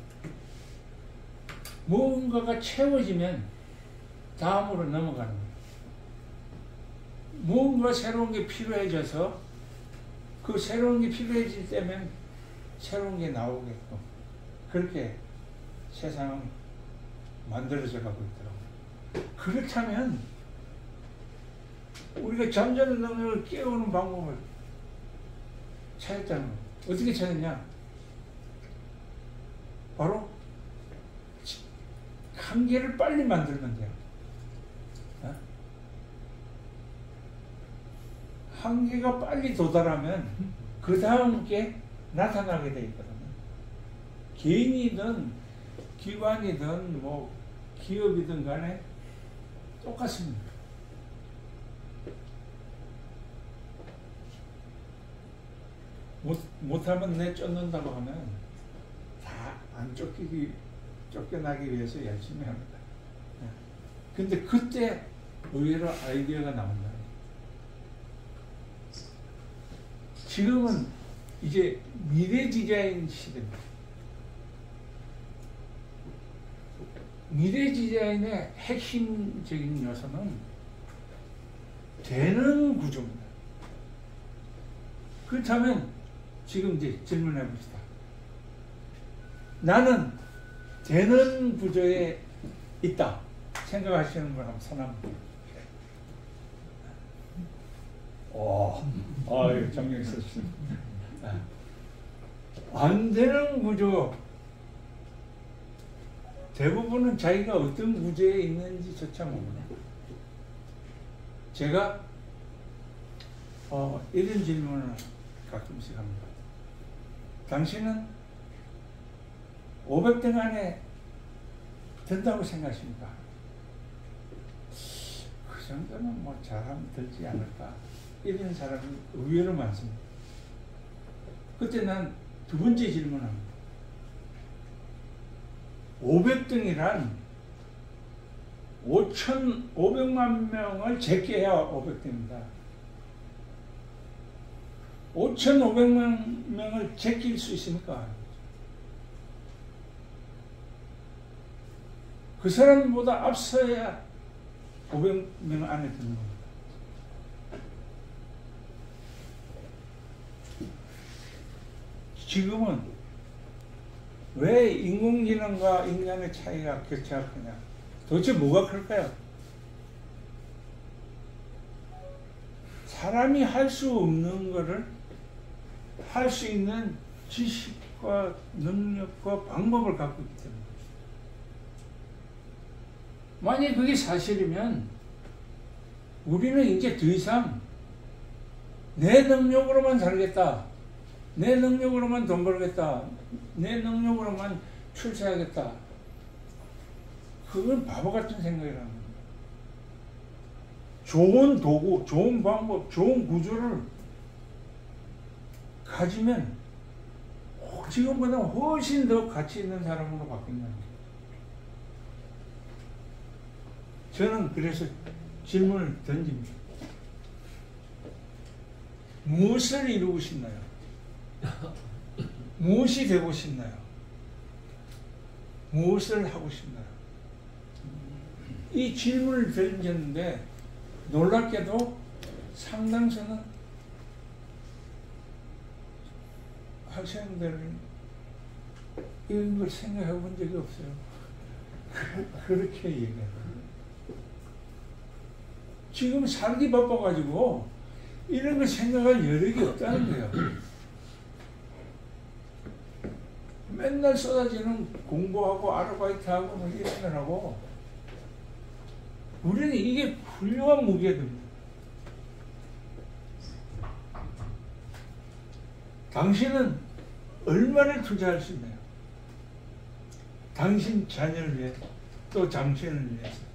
무언가가 채워지면 다음으로 넘어가는 거예요. 무언가 새로운 게 필요해져서 그 새로운 게 필요해질 때면 새로운 게 나오게끔 그렇게 세상은 만들어져 가고 있더라고요. 그렇다면 우리가 잠자는 능력을 깨우는 방법을 찾았다는 거예요. 어떻게 찾았냐? 바로 한계를 빨리 만들면 돼요. 한계가 빨리 도달하면 그 다음 게 나타나게 돼 있거든요. 개인이든 기관이든 뭐 기업이든 간에 똑같습니다. 못하면 내 쫓는다고 하면 다 안 쫓겨나기 위해서 열심히 합니다. 근데 그때 의외로 아이디어가 나온다. 지금은 이제 미래 디자인 시대입니다. 미래 디자인의 핵심적인 요소는 되는 구조입니다. 그렇다면 지금 이제 질문해 봅시다. 나는 되는 구조에 있다 생각하시는 분 한번 손 한번. 정력 있었습니다. 안 되는 구조, 대부분은 자기가 어떤 구조에 있는지조차 모르네. 제가 이런 질문을 가끔씩 합니다. 당신은 500등 안에 든다고 생각하십니까? 그 정도는 뭐 잘하면 들지 않을까? 이런 사람이 의외로 많습니다. 그때 난 두 번째 질문합니다. 500등이란 5,500만 명을 제껴야 500등입니다. 5,500만 명을 제낄 수 있습니까? 그 사람보다 앞서야 500명 안에 드는 겁니다. 지금은 왜 인공지능과 인간의 차이가 그렇게 크냐? 도대체 뭐가 클까요? 사람이 할 수 없는 거를 할 수 있는 지식과 능력과 방법을 갖고 있기 때문에. 만약 그게 사실이면 우리는 이제 더 이상 내 능력으로만 살겠다, 내 능력으로만 돈 벌겠다, 내 능력으로만 출세하겠다, 그건 바보 같은 생각이라는 거예요. 좋은 도구, 좋은 방법, 좋은 구조를 가지면 지금보다 훨씬 더 가치 있는 사람으로 바뀐다는 거예요. 저는 그래서 질문을 던집니다. 무엇을 이루고 싶나요? 무엇이 되고 싶나요? 무엇을 하고 싶나요? 이 질문을 던졌는데 놀랍게도 상당수는 학생들은 이런 걸 생각해 본 적이 없어요. 그렇게 얘기해요. 지금 살기 바빠가지고 이런 걸 생각할 여력이 없다는 거예요. 맨날 쏟아지는 공부하고 아르바이트하고 뭐 이런 걸 하고 우리는 이게 훌륭한 무기가 됩니다. 당신은 얼마를 투자할 수 있나요? 당신 자녀를 위해, 또 당신을 위해서.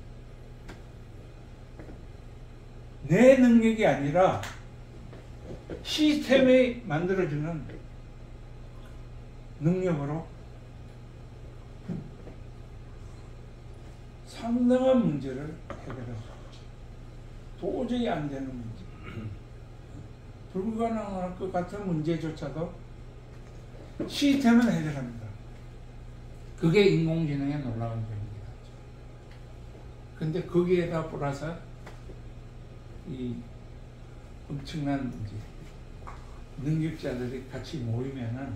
내 능력이 아니라 시스템이 만들어주는 능력으로 상당한 문제를 해결해서 도저히 안 되는 문제, 불가능할 것 같은 문제조차도 시스템은 해결합니다. 그게 인공지능의 놀라운 점입니다. 근데 거기에다 플러스 이 엄청난 이제 능력자들이 같이 모이면은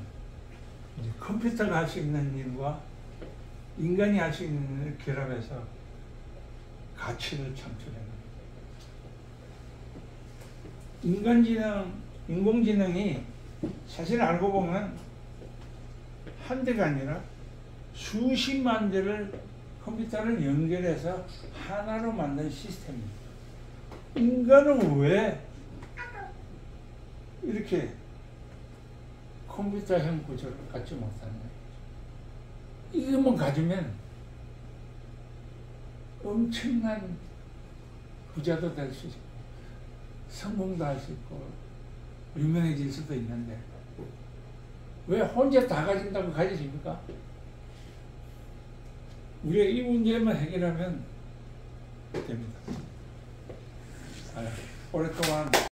이제 컴퓨터가 할 수 있는 일과 인간이 할 수 있는 일을 결합해서 가치를 창출해요. 인공지능이 사실 알고 보면 한 대가 아니라 수십만 대를 컴퓨터를 연결해서 하나로 만든 시스템입니다. 인간은 왜 이렇게 컴퓨터형 구조를 갖지 못하는 거예요? 이것만 가지면 엄청난 부자도 될 수 있고 성공도 할 수 있고 유명해질 수도 있는데 왜 혼자 다 가진다고 가지십니까? 우리가 이 문제만 해결하면 됩니다. 오랫동안